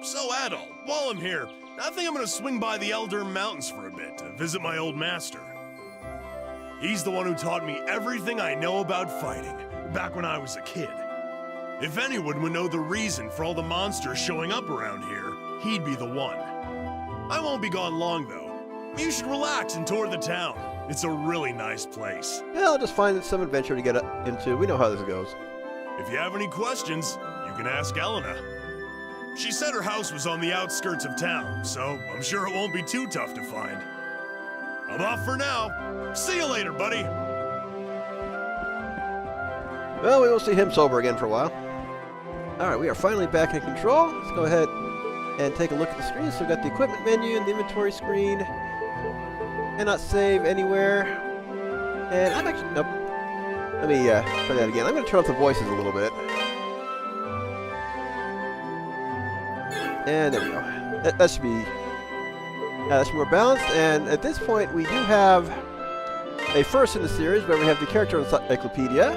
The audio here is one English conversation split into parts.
So, Adol, while I'm here, I think I'm gonna swing by the Elder Mountains for a bit to visit my old master. He's the one who taught me everything I know about fighting, back when I was a kid. If anyone would know the reason for all the monsters showing up around here, he'd be the one. I won't be gone long, though. You should relax and tour the town. It's a really nice place. Yeah, I'll just find some adventure to get into. We know how this goes. If you have any questions, you can ask Elena. She said her house was on the outskirts of town, so I'm sure it won't be too tough to find. I'm off for now. See you later, buddy. Well, we won't see him sober again for a while. Alright, we are finally back in control. Let's go ahead and take a look at the screen. So we've got the equipment menu and the inventory screen. Cannot save anywhere. And I'm actually... Nope. Let me try that again. I'm going to turn off the voices a little bit. And there we go. That should be more balanced. And at this point, we do have a first in the series where we have the character encyclopedia.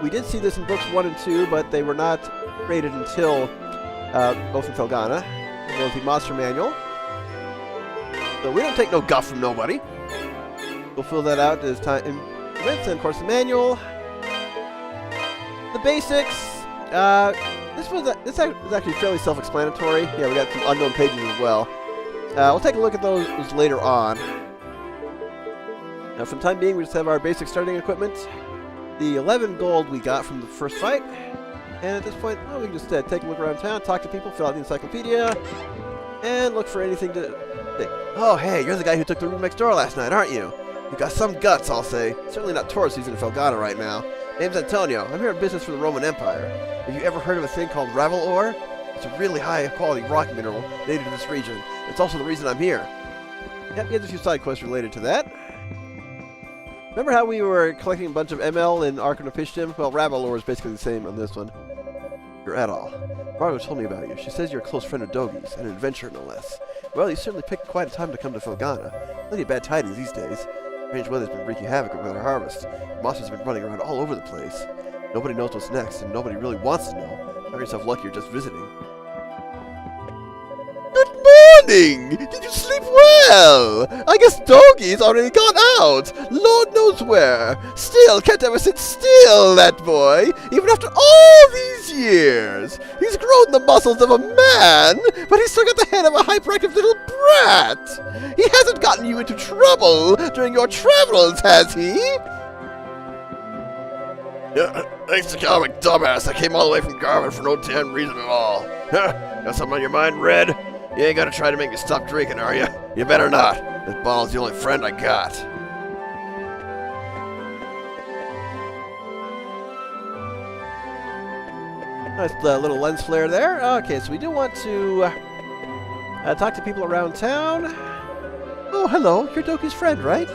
We did see this in books 1 and 2, but they were not rated until both in Felghana, as well as the monster manual. So we don't take no guff from nobody. We'll fill that out as time events, and of course the manual, the basics. This was actually fairly self-explanatory. Yeah, we got some unknown pages as well. We'll take a look at those later on. Now, for the time being, we just have our basic starting equipment. The 11 gold we got from the first fight. And at this point, well, we can just take a look around town, talk to people, fill out the encyclopedia, and look for anything to think. Oh, hey, you're the guy who took the room next door last night, aren't you? You've got some guts, I'll say. Certainly not tourist season in Felghana right now. Name's Antonio. I'm here in business for the Roman Empire. Have you ever heard of a thing called gravel ore? It's a really high-quality rock mineral native to this region. It's also the reason I'm here. Yep, we have a few side quests related to that. Remember how we were collecting a bunch of ML in Ark and Opishtim? Well, gravel ore is basically the same on this one. You're Adol. Margo told me about you. She says you're a close friend of Dogi's, and an adventurer no less. Well, you certainly picked quite a time to come to Felghana. Plenty of bad tidings these days. Strange weather's been wreaking havoc with our harvest. Monsters have been running around all over the place. Nobody knows what's next, and nobody really wants to know. Count yourself lucky you're just visiting. Good morning! Did you sleep well? I guess Dogi's already gone out! Lord knows where! Still, can't ever sit still, that boy! Even after all these years! He's grown the muscles of a man, but he's still got the head of a hyperactive little brat! He hasn't gotten you into trouble during your travels, has he? Yeah, thanks to comic dumbass, I came all the way from Garvin for no damn reason at all. Got something on your mind, Red? You ain't gonna try to make me stop drinking, are you? You better not. This bottle's the only friend I got. Nice little lens flare there. Okay, so we do want to talk to people around town. Oh, hello. You're Doki's friend, right?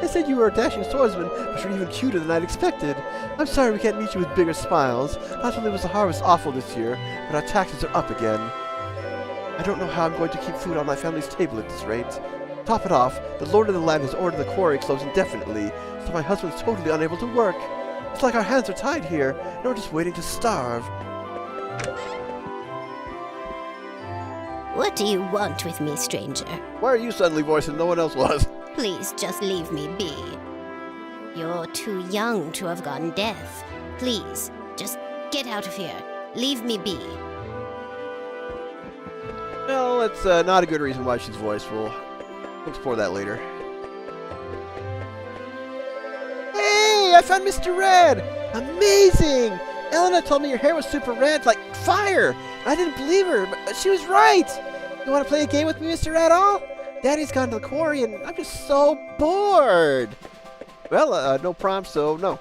I said you were a dashing swordsman, but you're even cuter than I'd expected. I'm sorry we can't meet you with bigger smiles. Not only was the harvest awful this year, but our taxes are up again. I don't know how I'm going to keep food on my family's table at this rate. Top it off, the Lord of the Land has ordered the quarry closed indefinitely, so my husband's totally unable to work. It's like our hands are tied here, and we're just waiting to starve. What do you want with me, stranger? Why are you suddenly voiced and no one else was? Please just leave me be. You're too young to have gone deaf. Please, just get out of here. Leave me be. Well, it's not a good reason why she's voiced. We'll explore that later. Hey, I found Mr. Red! Amazing! Elena told me your hair was super red, like fire! I didn't believe her, but she was right! You want to play a game with me, Mr. Adol? Daddy's gone to the quarry, and I'm just so bored! Well, no prompts, so no.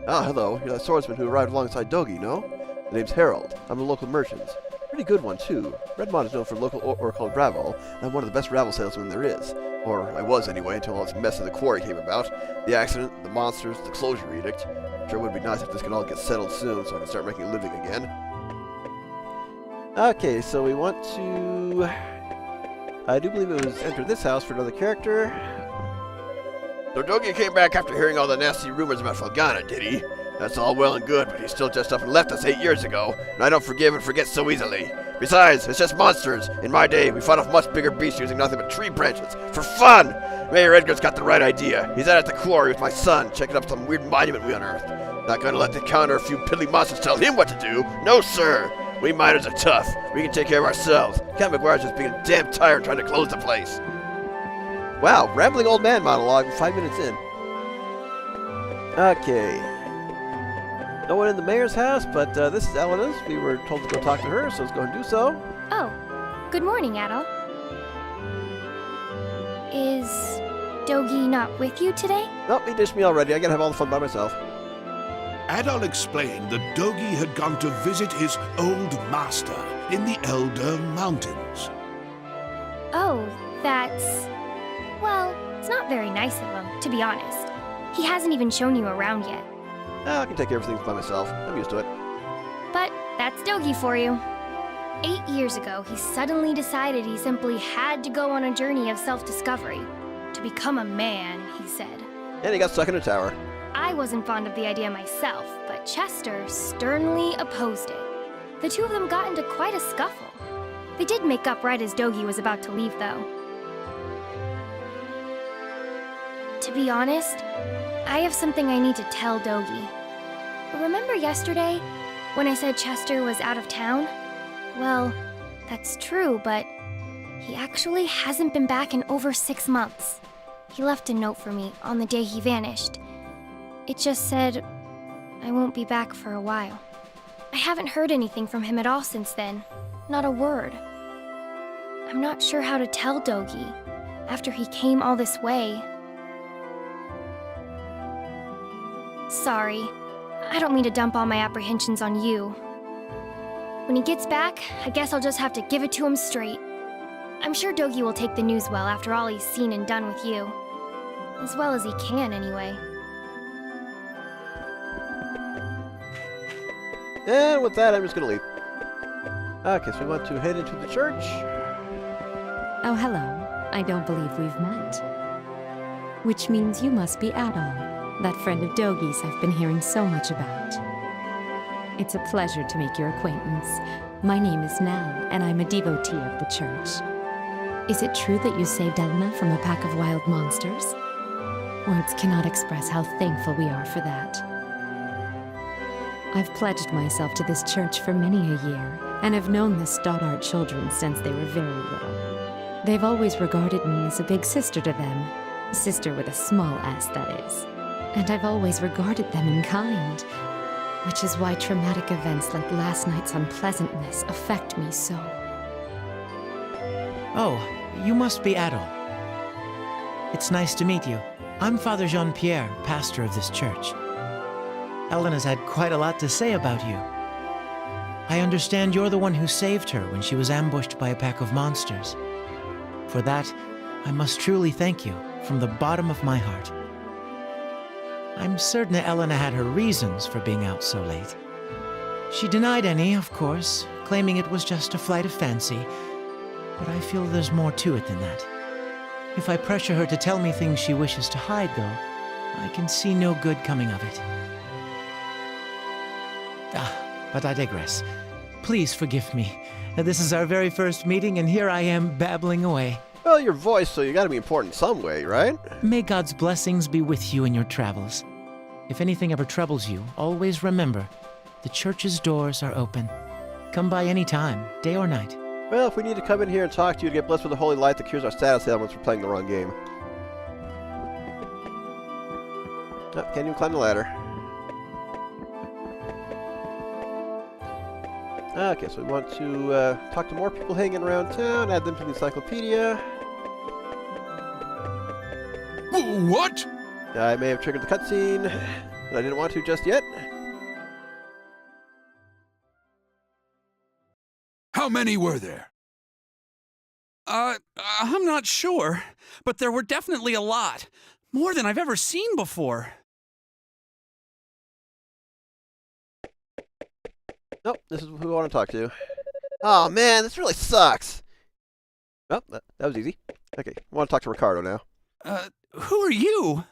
Ah, hello. You're that swordsman who arrived alongside Dogi, no? The name's Harold. I'm a local merchant. Pretty good one, too. Redmont is known for local ore called gravel, and I'm one of the best gravel salesmen there is. Or I was, anyway, until all this mess in the quarry came about. The accident, the monsters, the closure edict. Sure would be nice if this could all get settled soon, so I can start making a living again. Okay, so we want to... I do believe it was enter this house for another character. So Dogi came back after hearing all the nasty rumors about Felghana, did he? That's all well and good, but he's still just up and left us 8 years ago, and I don't forgive and forget so easily. Besides, it's just monsters. In my day, we fought off much bigger beasts using nothing but tree branches. For fun! Mayor Edgar's got the right idea. He's out at the quarry with my son, checking up some weird monument we unearthed. Not gonna let the counter a few piddly monsters tell him what to do. No, sir! We miners are tough. We can take care of ourselves. Count McGuire's just being damn tired trying to close the place. Wow, rambling old man monologue 5 minutes in. Okay. No one in the mayor's house, but this is Elena's. We were told to go talk to her, so let's go and do so. Oh, good morning, Adol. Is Dogi not with you today? Nope, he dished me already. I gotta have all the fun by myself. Adol explained that Dogi had gone to visit his old master in the Elder Mountains. Oh, that's... Well, it's not very nice of him, to be honest. He hasn't even shown you around yet. I can take care of things by myself. I'm used to it. But that's Dogi for you. 8 years ago, he suddenly decided he simply had to go on a journey of self-discovery. To become a man, he said. And he got stuck in a tower. I wasn't fond of the idea myself, but Chester sternly opposed it. The two of them got into quite a scuffle. They did make up right as Dogi was about to leave, though. To be honest, I have something I need to tell Dogi. Remember yesterday, when I said Chester was out of town? Well, that's true, but he actually hasn't been back in over 6 months. He left a note for me on the day he vanished. It just said, I won't be back for a while. I haven't heard anything from him at all since then. Not a word. I'm not sure how to tell Dogi, after he came all this way. Sorry. I don't mean to dump all my apprehensions on you. When he gets back, I guess I'll just have to give it to him straight. I'm sure Dogi will take the news well after all he's seen and done with you. As well as he can, anyway. And with that, I'm just gonna leave. Okay, so we want to head into the church. Oh, hello. I don't believe we've met. Which means you must be Adol, that friend of Dogi's I've been hearing so much about. It's a pleasure to make your acquaintance. My name is Nell, and I'm a devotee of the church. Is it true that you saved Elena from a pack of wild monsters? Words cannot express how thankful we are for that. I've pledged myself to this church for many a year, and have known the Stoddart children since they were very little. They've always regarded me as a big sister to them, sister with a small s, that is. And I've always regarded them in kind, which is why traumatic events like last night's unpleasantness affect me so. Oh, you must be Adol. It's nice to meet you. I'm Father Jean-Pierre, pastor of this church. Elena's had quite a lot to say about you. I understand you're the one who saved her when she was ambushed by a pack of monsters. For that, I must truly thank you from the bottom of my heart. I'm certain Elena had her reasons for being out so late. She denied any, of course, claiming it was just a flight of fancy, but I feel there's more to it than that. If I pressure her to tell me things she wishes to hide, though, I can see no good coming of it. But I digress. Please forgive me. This is our very first meeting, and here I am babbling away. Well, your voice, so you gotta be important some way, right? May God's blessings be with you in your travels. If anything ever troubles you, always remember, the church's doors are open. Come by any time, day or night. Well, if we need to come in here and talk to you to get blessed with the holy light that cures our status ailments for playing the wrong game. Oh, can't even climb the ladder. Okay, so we want to talk to more people hanging around town, add them to the encyclopedia. What? I may have triggered the cutscene, but I didn't want to just yet. How many were there? I'm not sure, but there were definitely a lot. More than I've ever seen before. Nope, this is who I want to talk to. Oh man, this really sucks. Oh, that was easy. Okay, I want to talk to Ricardo now. Who are you?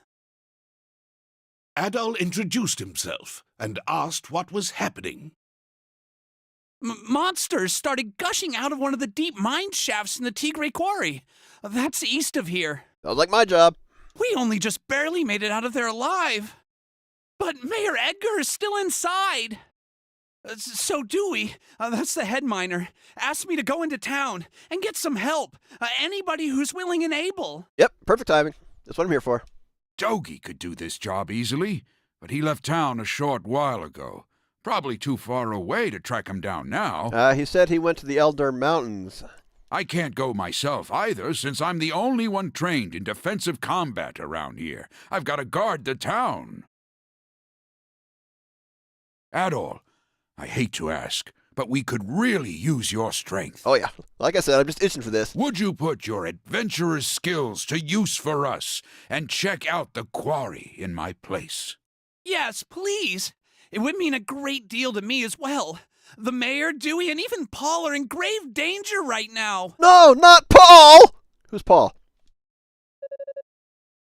Adol introduced himself and asked what was happening. Monsters started gushing out of one of the deep mine shafts in the Tigray Quarry. That's east of here. Sounds like my job. We only just barely made it out of there alive. But Mayor Edgar is still inside. So Dewey, that's the head miner, asked me to go into town and get some help. Anybody who's willing and able. Yep, perfect timing. That's what I'm here for. Dogi could do this job easily, but he left town a short while ago. Probably too far away to track him down now. He said he went to the Elder Mountains. I can't go myself either, since I'm the only one trained in defensive combat around here. I've got to guard the town. Adol, I hate to ask, but we could really use your strength. Oh yeah, like I said, I'm just itching for this. Would you put your adventurer's skills to use for us and check out the quarry in my place? Yes, please. It would mean a great deal to me as well. The mayor, Dewey, and even Paul are in grave danger right now. No, not Paul! Who's Paul?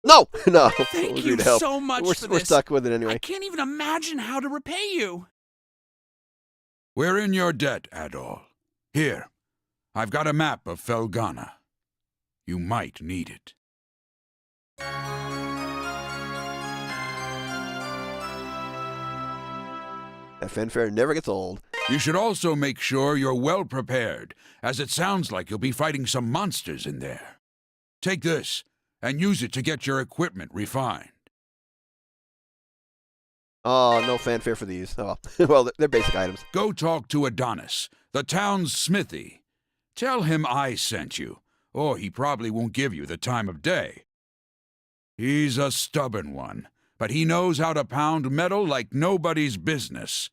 No, no. Thank We'll you need help. so much for We're this. stuck with it anyway. I can't even imagine how to repay you. We're in your debt, Adol. Here, I've got a map of Felghana. You might need it. That fanfare never gets old. You should also make sure you're well prepared, as it sounds like you'll be fighting some monsters in there. Take this, and use it to get your equipment refined. Oh, no fanfare for these. Oh, well, they're basic items. Go talk to Adonis, the town's smithy. Tell him I sent you, or he probably won't give you the time of day. He's a stubborn one, but he knows how to pound metal like nobody's business.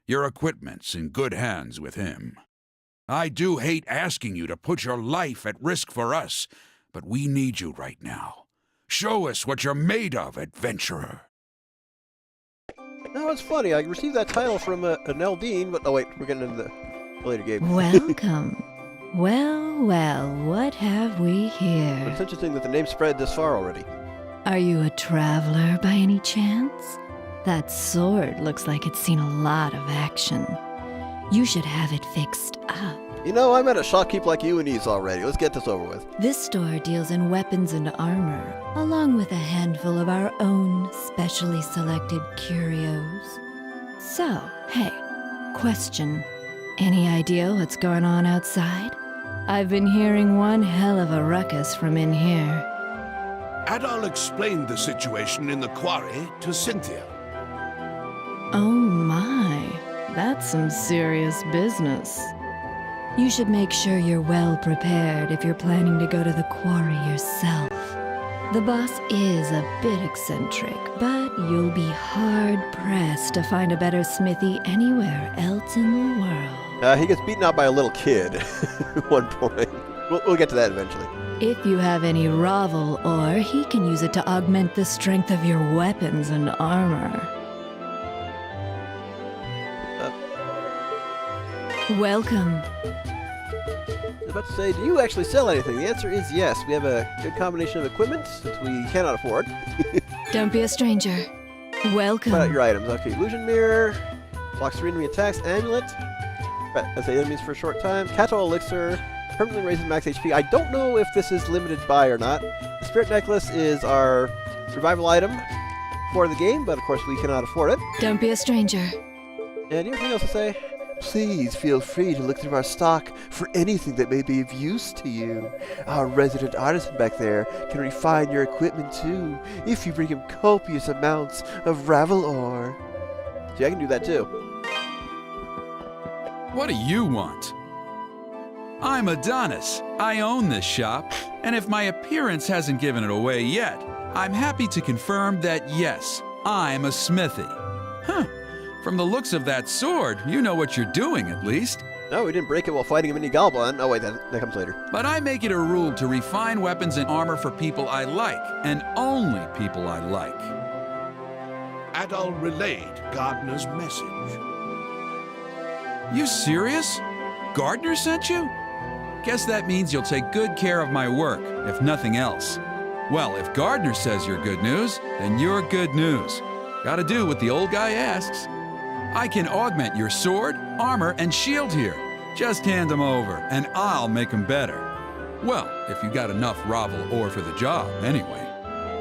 Your equipment's in good hands with him. I do hate asking you to put your life at risk for us, but we need you right now. Show us what you're made of, adventurer. No, it's funny. I received that title from an Eldine, but oh wait, we're getting into the later game. Welcome. Well, what have we But here? it's interesting that the name spread this far already. Are you a traveler by any chance? That sword looks like it's seen a lot of action. You should have it fixed up. You know, I'm at a shopkeep like you and Ease already. Let's get this over with. This store deals in weapons and armor, along with a handful of our own specially selected curios. So, hey, question. Any idea what's going on outside? I've been hearing one hell of a ruckus from in here. Adol explained the situation in the quarry to Cynthia. Oh my, that's some serious business. You should make sure you're well prepared if you're planning to go to the quarry yourself. The boss is a bit eccentric, but you'll be hard-pressed to find a better smithy anywhere else in the world. He gets beaten out by a little kid at one point. We'll get to that eventually. If you have any Ravel ore, he can use it to augment the strength of your weapons and armor. Welcome. I was about to say, do you actually sell anything? The answer is yes. We have a good combination of equipment that we cannot afford. Don't be a stranger. Welcome. Find out your items. Okay, illusion mirror, blocks 3 enemy attacks, amulet. Right, let's say enemies for a short time. Cato elixir, permanently raises max HP. I don't know if this is limited by or not. The spirit necklace is our survival item for the game, but of course we cannot afford it. Don't be a stranger. And do you have anything else to say? Please feel free to look through our stock for anything that may be of use to you. Our resident artisan back there can refine your equipment too, if you bring him copious amounts of Ravel ore. See, I can do that too. What do you want? I'm Adonis. I own this shop, and if my appearance hasn't given it away yet, I'm happy to confirm that yes, I'm a smithy. Huh. From the looks of that sword, you know what you're doing at least. No, we didn't break it while fighting a mini goblin. Oh wait, that comes later. But I make it a rule to refine weapons and armor for people I like, and only people I like. Adol relayed Gardner's message. You serious? Gardner sent you? Guess that means you'll take good care of my work, if nothing else. Well, if Gardner says you're good news, then you're good news. Gotta do what the old guy asks. I can augment your sword, armor, and shield here. Just hand them over, and I'll make them better. Well, if you got enough Ravel ore for the job, anyway.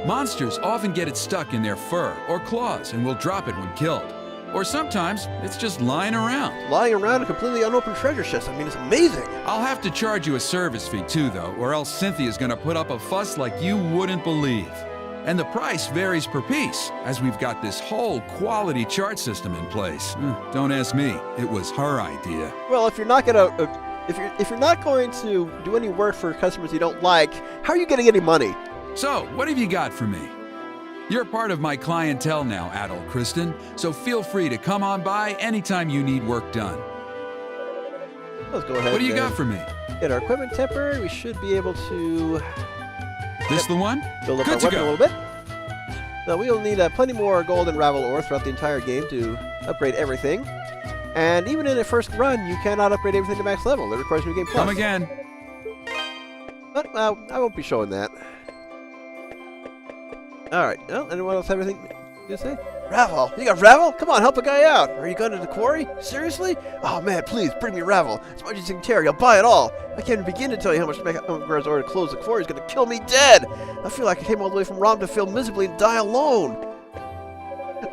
Monsters often get it stuck in their fur or claws and will drop it when killed. Or sometimes it's just lying around. Lying around a completely unopened treasure chest. I mean, it's amazing. I'll have to charge you a service fee too, though, or else Cynthia's gonna put up a fuss like you wouldn't believe. And the price varies per piece, as we've got this whole quality chart system in place. Don't ask me, it was her idea. Well, if you're not gonna, if you're not going to do any work for customers you don't like, how are you getting any money? So, what have you got for me? You're part of my clientele now, Adol Kristen, so feel free to come on by anytime you need work done. Let's go ahead. What do you got for me? Get our equipment tempered. We should be able to This the one? build up Good our to weapon a go. little bit. Now we will need plenty more gold and Ravel ore throughout the entire game to upgrade everything. And even in a first run, you cannot upgrade everything to max level. It requires New Game Plus. Come again. But I won't be showing that. All right. Well, anyone else have anything to say? Ravel, you got Ravel? Come on, help a guy out. Are you going to the quarry? Seriously? Oh man, please bring me Ravel. As much as you can carry, I'll buy it all. I can't even begin to tell you how much Megagar's order to close the quarry is going to kill me dead. I feel like I came all the way from Rom to fail miserably and die alone.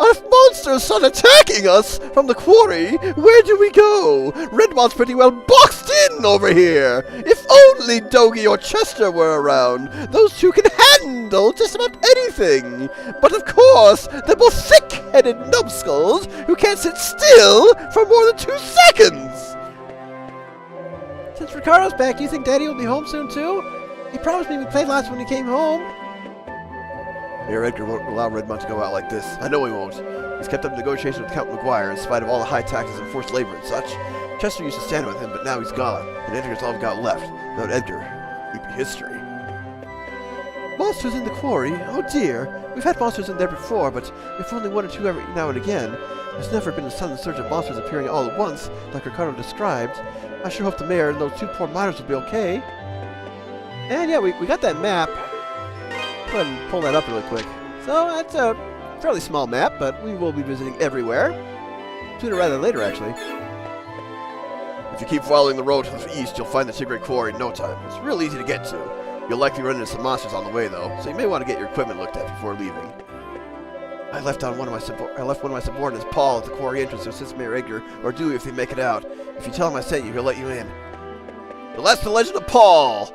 If monsters start attacking us from the quarry, where do we go? Redmont's pretty well boxed in over here. If only Dogi or Chester were around. Those two can handle just about anything. But of course, they're both thick-headed numbskulls who can't sit still for more than 2 seconds. Since Ricardo's back, do you think Daddy will be home soon too? He promised me we'd play lots when he came home. Mayor Edgar won't allow Redmont to go out like this. I know he won't. He's kept up negotiations with Count McGuire in spite of all the high taxes and forced labor and such. Chester used to stand with him, but now he's gone, and Edgar's all we've got left. Without Edgar, we'd be history. Monsters in the quarry? Oh dear. We've had monsters in there before, but if only 1 or 2 every now and again. There's never been a sudden surge of monsters appearing all at once, like Ricardo described. I sure hope the mayor and those 2 poor miners will be okay. And yeah, we got that map. Go ahead and pull that up really quick. So that's a fairly small map, but we will be visiting everywhere. Sooner rather than later, actually. If you keep following the road to the east, you'll find the Tigray Quarry in no time. It's real easy to get to. You'll likely run into some monsters on the way, though, so you may want to get your equipment looked at before leaving. I left one of my subordinates, Paul, at the quarry entrance to assist Mayor Edgar, or Dewey if they make it out. If you tell him I sent you, he'll let you in. So that's the legend of Paul!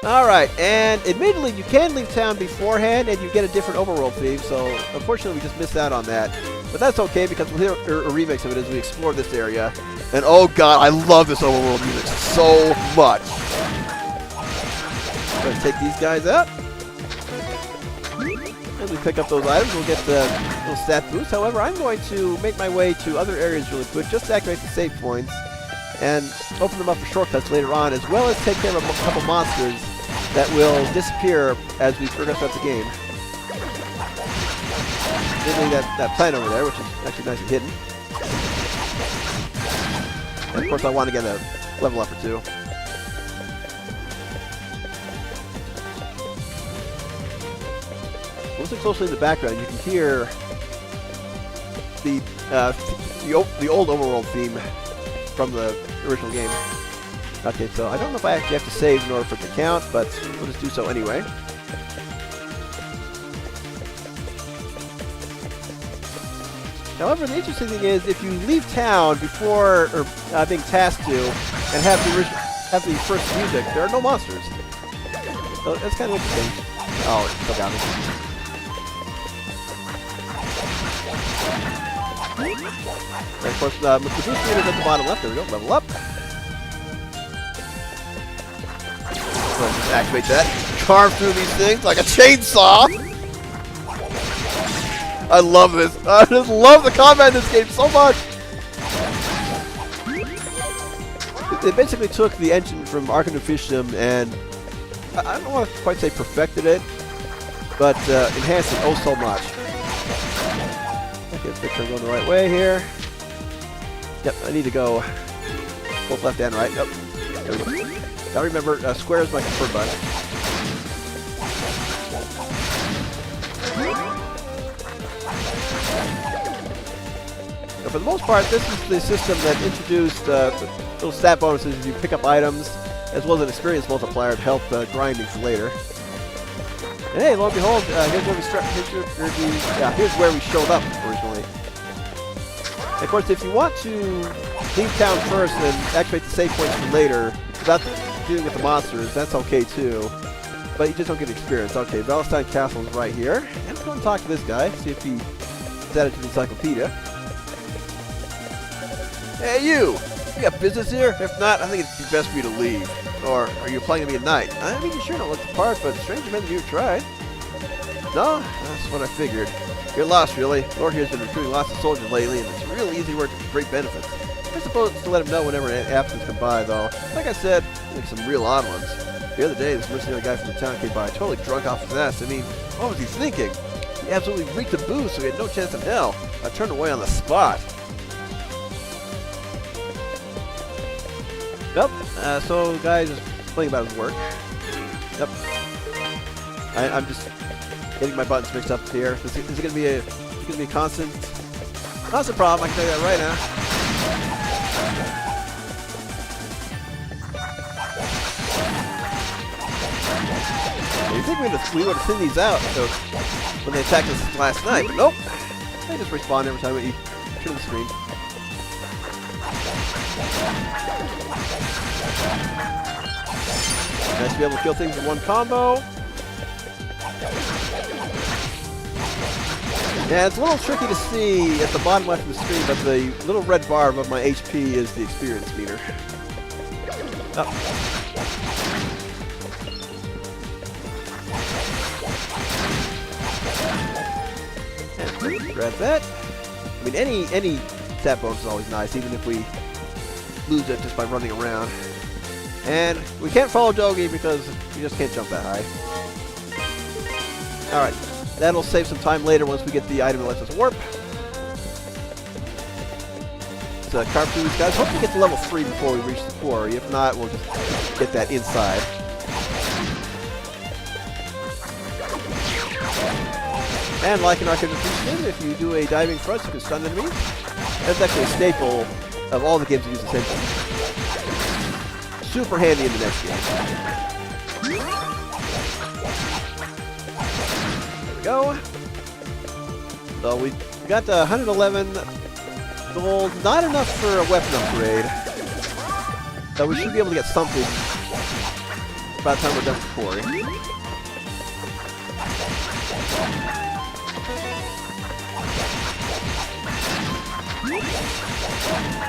Alright, and admittedly, you can leave town beforehand and you get a different overworld theme, so unfortunately we just missed out on that. But that's okay, because we'll hear a remix of it as we explore this area. And oh god, I love this overworld music so much! Let's take these guys out. As we pick up those items, we'll get the little stat boost. However, I'm going to make my way to other areas really quick, just to activate the save points, and open them up for shortcuts later on, as well as take care of a couple monsters that will disappear as we progress throughout the game. Particularly that plant over there, which is actually nice and hidden. And of course I want to get a level up or 2. Listen closely in the background, you can hear the old overworld theme from the original game. Okay, so I don't know if I actually have to save in order for it to count, but we'll just do so anyway. However, the interesting thing is, if you leave town before being tasked to, and have the first music, there are no monsters. So that's kind of interesting. Oh, it still got me. And of course, the boost meter is at the bottom left. There we go. Level up. Just activate that. Carve through these things like a chainsaw. I love this. I just love the combat in this game so much. They basically took the engine from Ark of Nufishtim and I don't want to quite say perfected it, but enhanced it oh so much. Okay, let's make sure I'm going the right way here. Yep, I need to go both left and right. Yep. There we go. Now remember, square is my preferred button. But for the most part, this is the system that introduced little stat bonuses as you pick up items, as well as an experience multiplier to help grinding for later. And hey, lo and behold, here's where we showed up originally. And of course, if you want to leave town first and activate the save points for later, without dealing with the monsters, that's okay too. But you just don't get experience. Okay, Valentine Castle is right here. And let's go and talk to this guy, see if he is added to the encyclopedia. Hey, you! You got business here? If not, I think it'd be best for you to leave. Or are you planning to be a knight? I mean, you sure don't look the part, but strange men that you've tried. No? That's what I figured. You're lost, really. Lord here's been recruiting lots of soldiers lately, and it's real easy work with great benefits. I suppose to let him know whenever applicants come by, though. Like I said, like some real odd ones. The other day, this mercenary guy from the town came by, totally drunk off his ass. I mean, what was he thinking? He absolutely reeked of booze, so he had no chance in hell. I turned away on the spot. Yep. So the guy just playing about his work. Yep. I'm just getting my buttons mixed up here. Is it going to be a constant problem? I can tell you that right now. You think we would have thinned these out so when they attacked us last night, but nope. They just respawn every time you turn the screen. Nice to be able to kill things in one combo. Yeah, it's a little tricky to see at the bottom left of the screen, but the little red bar above my HP is the experience meter. Oh. And grab that. I mean, any stat bonus is always nice, even if we lose it just by running around. And we can't follow Dogi because we just can't jump that high. Alright, that'll save some time later once we get the item that lets us warp. So carve through these guys. Hope we get to level 3 before we reach the quarry. If not, we'll just get that inside. And like in Arcade Defeat, if you do a diving thrust, you can stun enemies. That's actually a staple of all the games that use the same thing. Super handy in the next game. There we go. So we got 111 gold. Not enough for a weapon upgrade. So we should be able to get something by the time we're done with the quarry.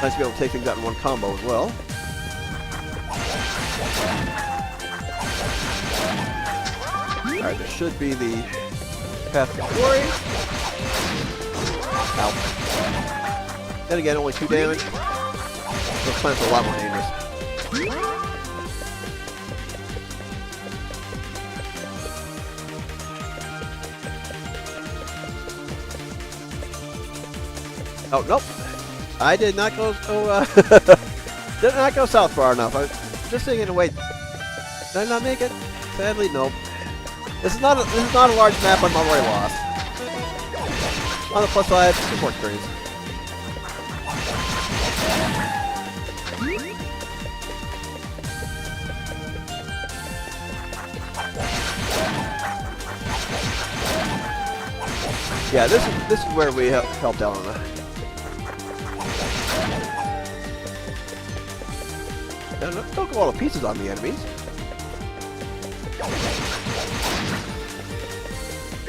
Nice to be able to take things out in one combo as well. Alright, this should be the path to the quarry. Ow. Then again, only 2 damage. Those plants are a lot more dangerous. Oh, nope. I did not go did not go south far enough. I was just thinking, wait, did I not make it? Sadly, nope. This is not a large map. I'm already lost. On the plus side, some more experience. Yeah, this is where we helped Elena. Now, don't go all to pieces on the enemies.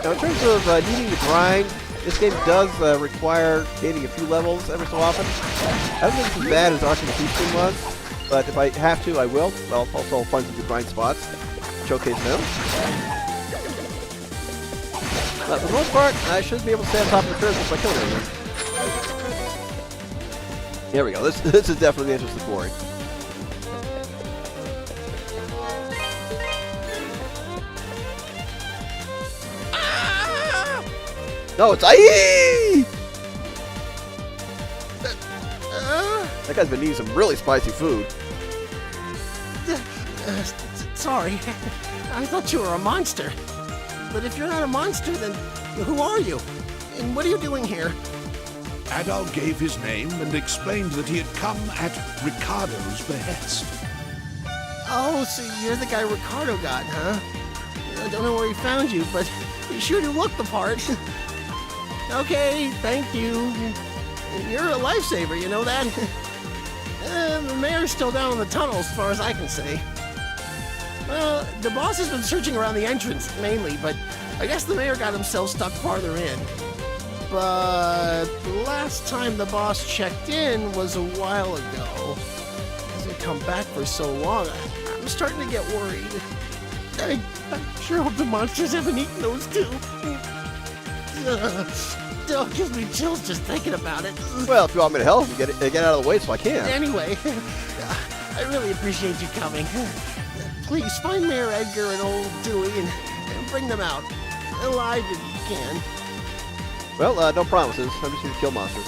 Now, in terms of needing to grind, this game does require gaining a few levels every so often. I don't think it's as bad as Arcade Defeat was, but if I have to, I will. I'll also find some good grind spots. Showcase them. But for the most part, I should be able to stay on top of the curve just by killing everything. Here we go. This is definitely the entrance to the quarry. No, it's Aye! That guy's been eating some really spicy food. Sorry. I thought you were a monster. But if you're not a monster, then who are you? And what are you doing here? Adol gave his name and explained that he had come at Ricardo's behest. Oh, so you're the guy Ricardo got, huh? I don't know where he found you, but you sure do look the part. Okay, thank you. You're a lifesaver, you know that? The mayor's still down in the tunnel as far as I can see. Well, the boss has been searching around the entrance, mainly, but I guess the mayor got himself stuck farther in. But the last time the boss checked in was a while ago. Hasn't come back for so long. I'm starting to get worried. I sure hope the monsters haven't eaten those two. Still gives me chills just thinking about it. Well, if you want me to help, get out of the way so I can. Anyway, I really appreciate you coming. Please find Mayor Edgar and old Dewey and bring them out. Alive if you can. Well, no promises. I'm just here to kill monsters.